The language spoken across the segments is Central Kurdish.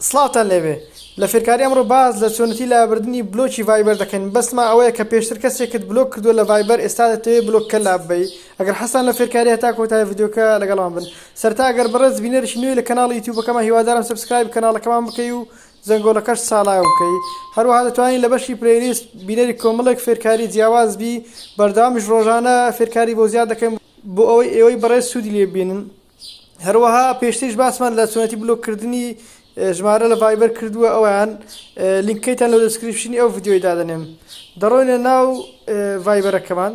سڵاوتان لێبێ لە فێرکاری ئەمڕۆ باز لە چۆنەتی لابردنی بلۆکی ڤایبەر دەکەین بەسما ئەوەیە کە پێشتر کەسێکت بلۆک کردووە لە ڤایبەر ئێستا دەتەوێت بلۆککە لاببەی ئەگەر حەسان لە فێرکاری هەتا کۆتای ڤیدیۆکە لەگەڵمان بن سەرتا ئەگەر بەڕێز بینەرشی نوێی لە کەناڵی یوتیوبەکەمان هیوادارم سەبسکرایب کەناڵەکەمان بکەی و زەنگۆڵەکەش ساڵاو بکەی هەروەها دەتوانین لە بەشی پلەیلیست بینەری کۆمەڵێک فێرکاری جیاواز بی بەردەوامیش ڕۆژانە فێرکاری بۆ زیاد دەکەین بۆ ئەوەی ئێوەی بەڕێز سوودی لێ ببینن هەروەها پێشتریش باسمان لە چۆنەتی بلۆککردنی ژمارە لە ڤایبەر کردووە ئەویان لینکەیتان لە دەسکریپشنی ئەو ڤیدیۆی دادەنێم دەڕۆینە ناو ڤایبەرەکەمان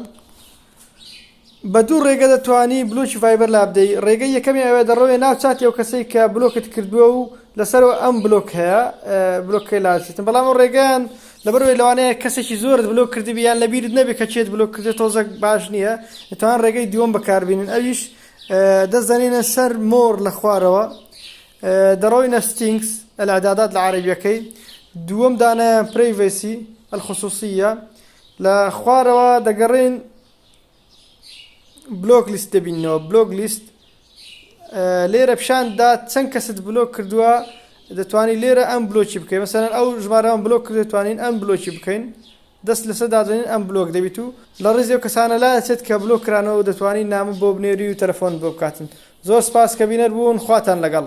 بە دوو ڕێگە دەتوانی بلۆکی ڤایبەر لابدەی ڕێگەی یەکەمی ئەوێ دەڕۆێ ناو چاتی ئەو کەسەی کە بلۆکت کردووە و لەسەرەوە ئەم بلۆک هەیە بلۆکەکەی لاچێتن بەڵام ئەو ڕێگەیان لەبەرەوەی لەوانەیە کەسێکی زۆرت بلۆک کردی بیان لەبیرت نەبێت کە چێت بلۆک کردێت تۆزە باش نییە دەتوان ڕێگەی دووەم بەکاربێنن ئەویش دەستدەنێنە سەر مۆر لە خوارەوە دەڕۆینە ستینگز الإعدادات العربيەکەی دووەم دانە پرایڤسی الخصوصیە لە خوارەوە دەگەڕین بلۆک لیست دەبینەوە بلۆک لیست لێرە پیشاندا چەند کەست بلۆک کردووە دەتوانین لێرە ئەم بلۆکی بکەین مەسەلەن ئەو ژمارەوە بلۆک کرد دەتوانین ئەم بلۆکی بکەین دەست لەسەر دادەنین ئەم بلۆک دەبیت و لە ڕێزی ئەو کەسانە لا دەچێت کە بلۆک کرانەوە دەتوانین نامە بۆ بنێری و تەلەفۆن بۆ بکاتن زۆر سپاس کە بینەر بوون خواتان لەگەڵ